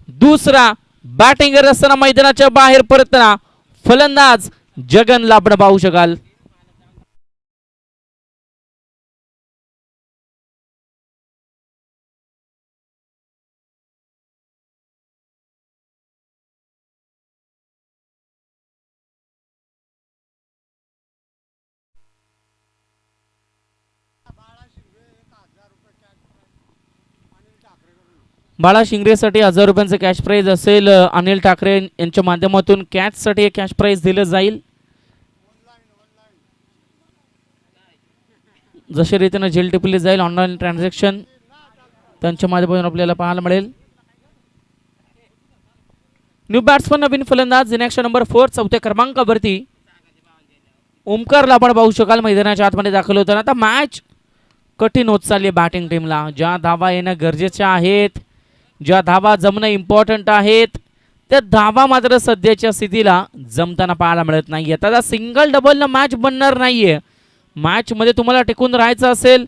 दुसरा. बॅटिंग करत असताना मैदानाच्या बाहेर परतना फलंदाज जगनला आपण पाहू शकाल. बाळा शिंगरेसाठी 1000 रुपयांचं कॅश प्राईज असेल. अनिल ठाकरे यांच्या माध्यमातून कॅचसाठी एक कॅश प्राईज दिलं जाईल. जशा रीतीनं झेल टिपली जाईल ऑनलाईन ट्रान्झॅक्शन त्यांच्या माध्यमातून आपल्याला पाहायला मिळेल. न्यू बॅट्समन नवीन फलंदाज इनॅक्शन नंबर 4 चौथ्या क्रमांकावरती ओमकारला आपण पाहू शकाल मैदानाच्या आतमध्ये दाखल होताना. आता मॅच कठीण होत चालली आहे बॅटिंग टीमला. ज्या धावा येणं गरजेच्या आहेत, ज्या धावा जमणं इम्पॉर्टंट आहेत, त्या धावा मात्र सध्याच्या स्थितीला जमताना पाहायला मिळत नाही. आता सिंगल डबलनं मॅच बनणार नाहीये. मॅचमध्ये तुम्हाला टिकून राहायचं असेल,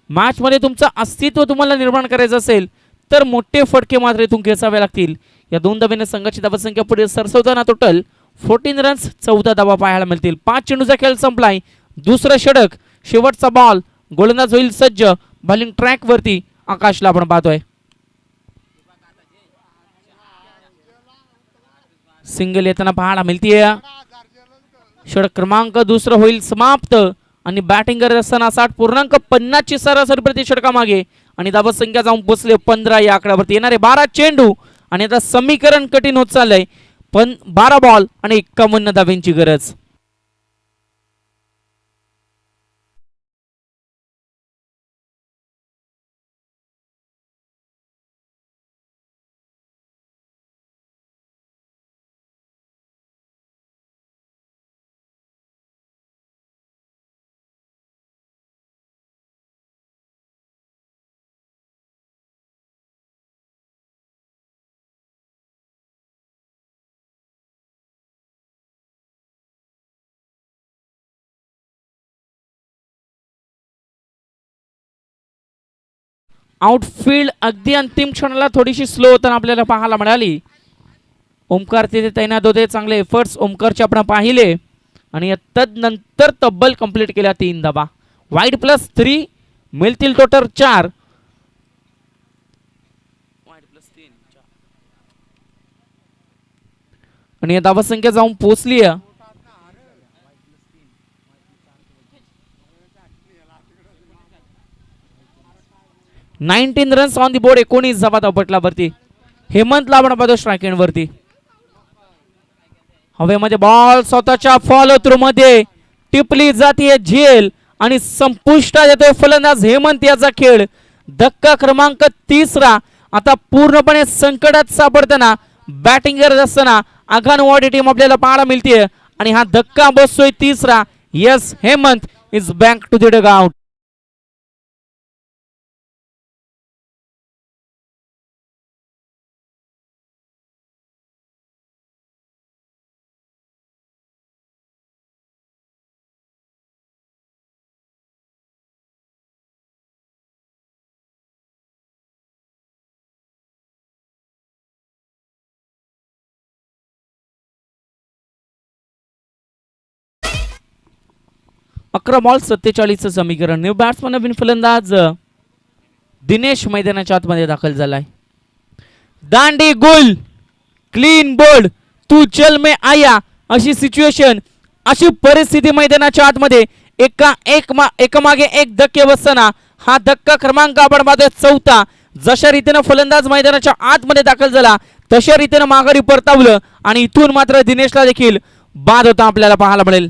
मॅचमध्ये तुमचं अस्तित्व तुम्हाला निर्माण करायचं असेल तर मोठे फटके मात्र इथून खेचावे लागतील. या 2 धावेने संघाची धावसंख्या पुढे सरसवताना टोटल 14 रन्स 14 धावा पाहायला मिळतील. 5 चेंडूचा खेळ संपलाय. दुसरं षटक, शेवटचा बॉल, गोलंदाज होईल सज्ज. बॉलिंग ट्रॅक वरती आकाशला आपण पाहतोय. सिंगल येताना पाहायला मिळतीये. षटक क्रमांक दुसरं होईल समाप्त आणि बॅटिंग करत असताना 60.50 ची सरासरी प्रति षटकामागे आणि धावसंख्या जाऊन पोचले 15 या आकड्यावरती. येणारे 12 चेंडू आणि आता समीकरण कठीण होत चाललंय. पण 12 बॉल आणि 51 धाव्यांची गरज. आउटफील्ड अगदी अंतिम क्षणाला थोडीशी स्लो होताना आपल्याला पाहायला मिळाली. ओमकार तिथे तैनात होते. चांगले एफर्ट्स ओमकारचे आपण पाहिले आणि तदनंतर तब्बल कंप्लीट केल्या 3 धावा. वाईड +3 मिळतील टोटल 4. आणि धावसंख्या जाऊन पोहोचली आहे 19 रन्स ऑन दी बोर्ड. 19 धावा धावपटलावरती. हेमंत लावण पाहतो स्ट्राईक एंड वरती. हवेमध्ये बॉल स्वतःच्या फॉलो थ्रू मध्ये टिपली जाते झेल आणि संपुष्टात येतोय फलंदाज हेमंत याचा खेळ. धक्का क्रमांक 3रा आता पूर्णपणे संकटात सापडताना बॅटिंग करत असताना आघानवाडी टीम आपल्याला पाहायला मिळते आणि हा धक्का बसतोय 3रा. Yes, Hemant is back to the dugout. अकरा बॉल 47 समीकरण. न्यू बॅट्समन नवीन फलंदाज दिनेश मैदानाच्या आतमध्ये दाखल झालाय. दांडी गुल, क्लीन बोल्ड, तू चल में आया अशी सिच्युएशन, अशी परिस्थिती मैदानाच्या आतमध्ये एकामागे एक धक्के बसताना हा धक्का क्रमांक आपण पाहतोय 4था. जशा रीतीनं फलंदाज मैदानाच्या आतमध्ये दाखल झाला तशा रीतीनं माघारी परतावलं आणि इथून मात्र दिनेशला देखील बाद होता आपल्याला पाहायला मिळेल.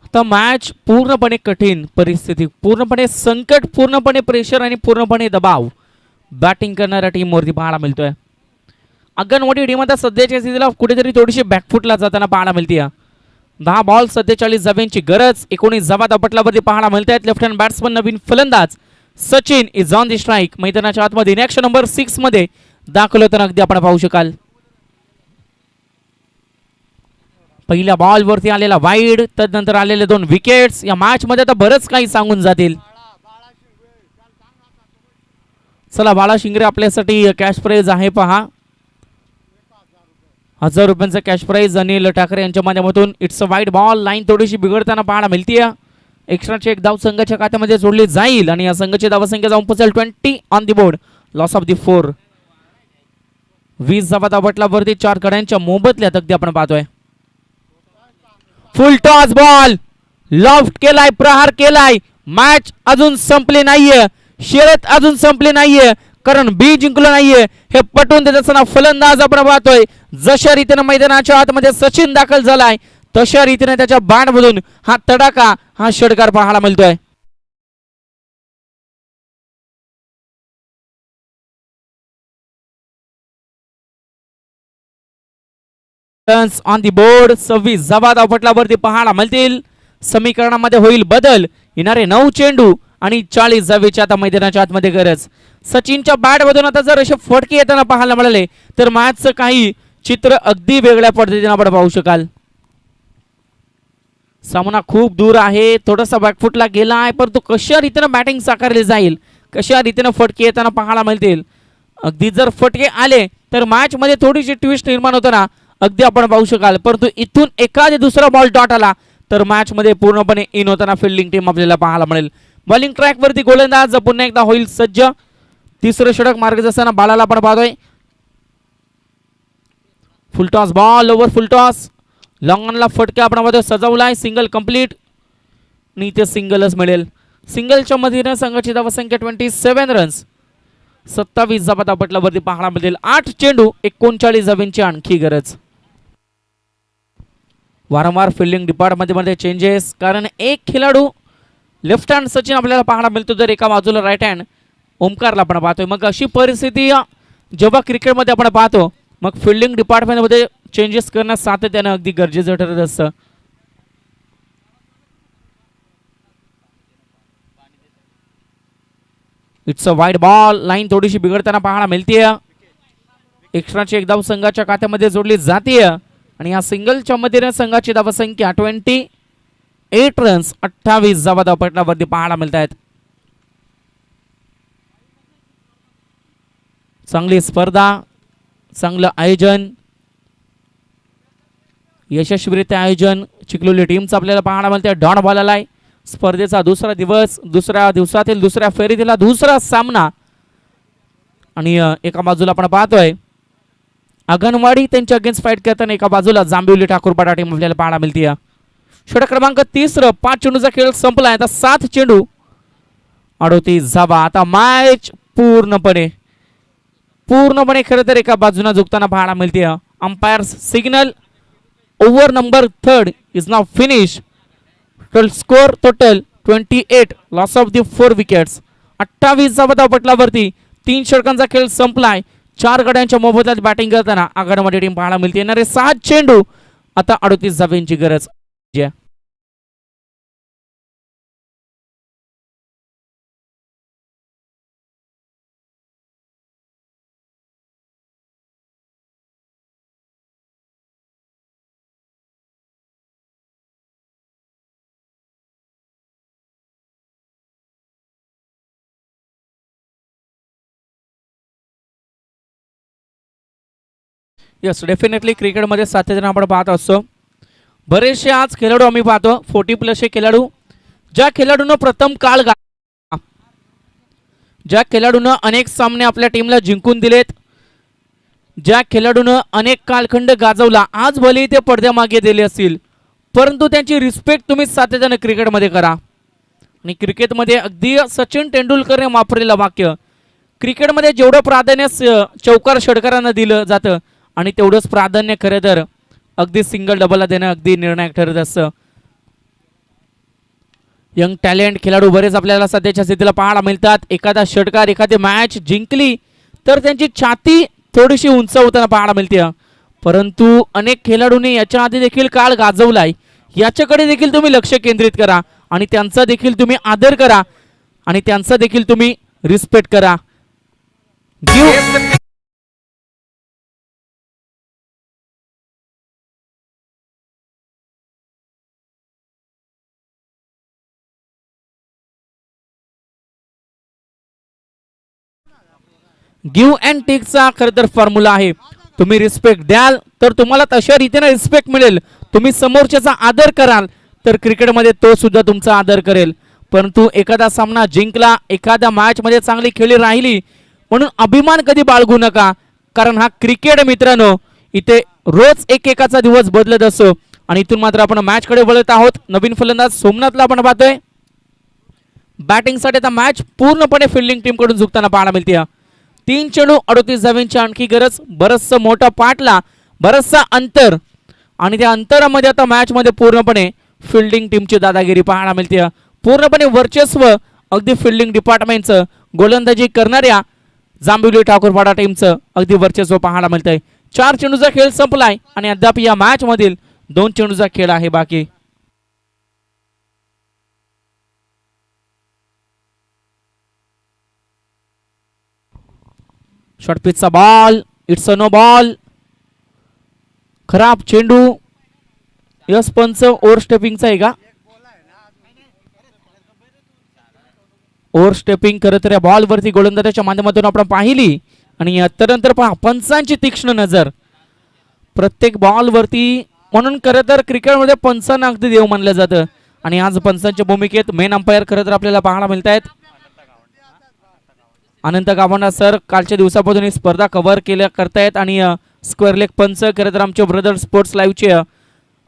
आता मॅच पूर्णपणे कठीण परिस्थिती, पूर्णपणे संकट, पूर्णपणे प्रेशर आणि पूर्णपणे दबाव बॅटिंग करणाऱ्या टीमवरती पाहायला मिळतोय. अंगणवाडी टीम आता सध्याच्या स्थितीला कुठेतरी थोडीशी बॅकफुटला जाताना पाहायला मिळते. 10 बॉल 47 धावांची गरज, 19 धावा दापटल्यावरती पाहायला मिळत आहेत. लेफ्ट हँड बॅट्समन नवीन फलंदाज Sachin is on the strike. मैदानाच्या आतमध्ये इनॅक्शन नंबर 6 मध्ये दाखल होताना अगदी आपण पाहू शकाल. पहिल्या बॉल वरती आलेला वाईड, तदनंतर आलेले 2 विकेट्स या मॅच मध्ये आता बरंच काही सांगून जातील. चला, बाळा शिंगरे आपल्यासाठी कॅश प्राइज आहे पहा, 1000 रुपयांचा कॅश प्राइज अनिल ठाकरे यांच्या माध्यमातून. It's a wide ball, line थोडीशी बिघडताना पाहायला मिळते. एक्स्ट्राची एक धाव संघाच्या खात्यामध्ये जोडली जाईल आणि या संघाची धावसंख्या जाऊन पोहोचेल 20 on the board. Loss of the 4. 20 धावा दाबटल्यावरती 4 गड्यांच्या मोबदल्यात अगदी आपण पाहतोय. फुल टॉस बॉल, लॉफ्ट केलाय, प्रहार केलाय. मॅच अजून संपली नाहीये, शर्यत अजून संपली नाहीये, कारण बी जिंकलो नाहीये हे पटवून देत असताना फलंदाज आपण पाहतोय. जशा रीतीने मैदानाच्या आतमध्ये सचिन दाखल झालाय तशा रीतीने त्याच्या बॅटमधून हा तडाखा, हा षटकार पाहायला मिळतोय. रन्स ऑन दी बोर्ड, 26 धावा धावपटलावरती पाहायला मिळतील. समीकरणामध्ये होईल बदल. येणारे 9 चेंडू आणि 40 धावेची आता मैदानाच्या आतमध्ये गरज. सचिनच्या बॅटमधून आता जर असे फटके येताना पाहायला मिळाले तर मॅचचं काही चित्र अगदी वेगळ्या पद्धतीने आपण पाहू शकाल. सामना खूप दूर आहे, थोडासा बॅकफुटला गेला आहे, परंतु कशा रीतीने बॅटिंग साकारली जाईल, कशा रीतीने फटके येताना पाहायला मिळतील. अगदी जर फटके आले तर मॅच मध्ये थोडीशी ट्विस्ट निर्माण होताना अगदी आपण पाहू शकाल, परंतु इथून एखादी दुसरा बॉल डॉट आला तर मॅच मध्ये पूर्णपणे इन होताना फिल्डिंग टीम आपल्याला पाहायला मिळेल. बॉलिंग ट्रॅक वरती गोलंदाज पुन्हा एकदा होईल सज्ज. तिसरं षटक मार्ग असताना बालाला आपण पाहतोय. Full toss ball, over full toss, long ऑनला फटके आपण पाहतोय, सजवलाय, सिंगल कंप्लीट आणि इथे सिंगलच मिळेल. सिंगलच्या मधीने संघाची धावसंख्या 27 रन्स, 27 धावा दापटल्यावरती पाहायला मिळेल. 8 चेंडू 39 धावांची आणखी गरज. वारंवार फिल्डिंग डिपार्टमेंटमध्ये चेंजेस, कारण एक खेळाडू लेफ्ट हँड सचिन आपल्याला पाहायला मिळतो तर एका बाजूला राईट हँड ओमकारला आपण पाहतोय. मग अशी परिस्थिती जेव्हा क्रिकेटमध्ये आपण पाहतो मग फिल्डिंग डिपार्टमेंटमध्ये चेंजेस करणं सातत्यानं अगदी गरजेचं ठरत असतं. It's a wide ball, line थोडीशी बिघडताना पाहायला मिळते. एक्स्ट्राची एक धाव संघाच्या खात्यामध्ये जोडली जाते आणि या सिंगलच्या मधीने संघाची धावसंख्या 28 रन्स, 28 धावा धावपटलावरती पाहायला मिळत आहेत. चांगली स्पर्धा, चांगलं आयोजन, यशस्वीरित्या आयोजन चिखलोली टीमचं आपल्याला पाहायला मिळते. डॉट बॉल आलाय, स्पर्धेचा दुसरा दिवस, दुसऱ्या दिवसातील दुसऱ्या फेरीतला दुसरा सामना. आणि एका बाजूला आपण पाहतोय अंगणवाडी त्यांच्या अगेन्स्ट फाईट करताना, एका बाजूला जांभिवली ठाकूरपाडा टीम आपल्याला पाहायला मिळते. षटक क्रमांक 30, 5 चेंडूचा खेळ संपला. आता 7 चेंडू 38 धावा. आता मॅच पूर्णपणे खरं तर एका बाजूने झुकताना पाहायला मिळते. Umpire signal over number 3 is now finish. Total score total 28, loss of the 4 wickets. 28 धावा धावपटलावरती 3 षटकांचा खेळ संपलाय. 4 गड्यांच्या मोबदल्यात बॅटिंग करताना आघाडीमध्ये टीम पाहायला मिळते. येणारे 7 चेंडू आता 38 धावांची गरज. यस, डेफिनेटली क्रिकेटमध्ये सातत्याने आपण पाहत असतो. बरेचसे आज खेळाडू आम्ही पाहतो 40+ खेळाडू, ज्या खेळाडूंना प्रथम काळ ज्या खेळाडूंना अनेक सामने आपल्या टीमला जिंकून दिलेत, ज्या खेळाडूंना अनेक कालखंड गाजवला, आज भले ते पडद्यामागे दिले असतील, परंतु त्यांची रिस्पेक्ट तुम्ही सातत्याने क्रिकेटमध्ये करा. आणि क्रिकेटमध्ये अगदी सचिन तेंडुलकरने वापरलेलं वाक्य, क्रिकेटमध्ये जेवढं प्राधान्य चौकार षटकारांना दिलं जातं आणि तेवढंच प्राधान्य खरं तर अगदी सिंगल डबलला देणं अगदी निर्णायक ठरत असतं. यंग टॅलेंट खेळाडू बरेच आपल्याला सध्याच्या स्थितीला पाहायला मिळतात. एखादा षटकार, एखादी मॅच जिंकली तर त्यांची छाती थोडीशी उंचावताना पाहायला मिळते. परंतु अनेक खेळाडूंनी याच्या आधी देखील काळ गाजवलाय, याच्याकडे देखील तुम्ही लक्ष केंद्रित करा आणि त्यांचा देखील तुम्ही आदर करा आणि त्यांचा देखील तुम्ही रिस्पेक्ट करा. गिव्ह अँड टेकचा खरं तर फॉर्म्युला आहे. तुम्ही रिस्पेक्ट द्याल तर तुम्हाला तशा रीतीने रिस्पेक्ट मिळेल. तुम्ही समोरच्याचा आदर कराल तर क्रिकेटमध्ये तो सुद्धा तुमचा आदर करेल. परंतु एखादा सामना जिंकला, एखाद्या मॅच मध्ये चांगली खेळी राहिली म्हणून अभिमान कधी बाळगू नका, कारण हा क्रिकेट मित्रांनो इथे रोज एकेकाचा दिवस बदलत असतो. आणि इथून मात्र आपण मॅच कडे वळत आहोत. नवीन फलंदाज सोमनाथला आपण पाहतोय बॅटिंगसाठी. आता मॅच पूर्णपणे फिल्डिंग टीम कडून झुकताना पाहायला मिळते. 3 चेंडू 38 धावांची आणखी गरज. बरचसं मोठा पाठला, बरचसा अंतर आणि त्या अंतरामध्ये आता मॅच मध्ये पूर्णपणे फिल्डिंग टीमची दादागिरी पाहायला मिळते. पूर्णपणे वर्चस्व अगदी फिल्डिंग डिपार्टमेंटचं, गोलंदाजी करणाऱ्या जांभिवली ठाकूरपाडा टीमचं अगदी वर्चस्व पाहायला मिळतंय. 4 चेंडूचा खेळ संपलाय आणि अद्याप या मॅच मधील 2 चेंडूचा खेळ आहे बाकी. शॉर्ट पिचचा ball, it's a no ball. खराब चेंडू. यस पंच ओव्हर स्टेपिंगचा आहे का? ओव्हर स्टेपिंग करत त्या बॉल वरती गोलंदाजाच्या माध्यमातून आपण पाहिली आणि त्यानंतर पहा पंचांची तीक्ष्ण नजर प्रत्येक बॉल वरती. म्हणून खरं तर क्रिकेटमध्ये पंचांना अगदी देव मानलं जातं आणि आज पंचांच्या भूमिकेत मेन अंपायर खरं तर आपल्याला पाहायला मिळत आहेत. अनंत गावंडा सर कालच्या दिवसापासून ही स्पर्धा कव्हर करतायत आणि स्क्वेअर लेग पंच खरं तर आमचे ब्रदर स्पोर्ट्स लाईव्हचे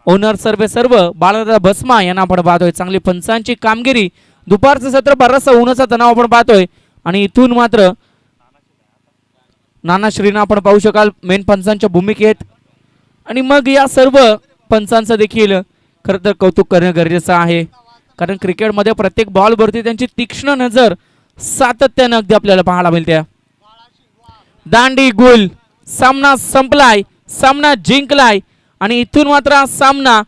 ओनर सर्व बाळदादा भस्मा यांना आपण पाहतोय. चांगली पंचांची कामगिरी. दुपारचं सत्र बराचसा उन्हाचा तणाव आपण पाहतोय आणि इथून मात्र नाना श्रीना आपण पाहू शकाल मेन पंचांच्या भूमिकेत. आणि मग या सर्व पंचांचं देखील खरं तर कौतुक करणं गरजेचं आहे, कारण क्रिकेटमध्ये प्रत्येक बॉलवरती त्यांची तीक्ष्ण नजर सातत्याने अगदी आपल्याला पाहायला मिळते. दांडी गुल. सामना संपलाय, सामना जिंकलाय आणि इथून मात्र हा सामना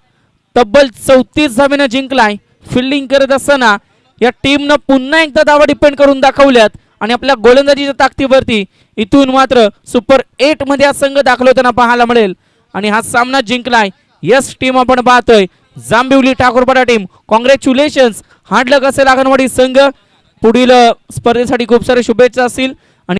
तब्बल 34 धावेने जिंकलाय. फिल्डिंग करत असताना या टीमनं पुन्हा एकदा धावा डिपेंड करून दाखवल्यात आणि आपल्या गोलंदाजीच्या ताकदीवरती इथून मात्र सुपर 8 मध्ये हा संघ दाखल होताना पाहायला मिळेल आणि हा सामना जिंकलाय. यस टीम आपण पाहतोय Jambhivali Thakurpada team. Congratulations. Hard लक असेल अंगणवाडी संघ. पुढील स्पर्धेसाठी खूप सारे शुभेच्छा असतील.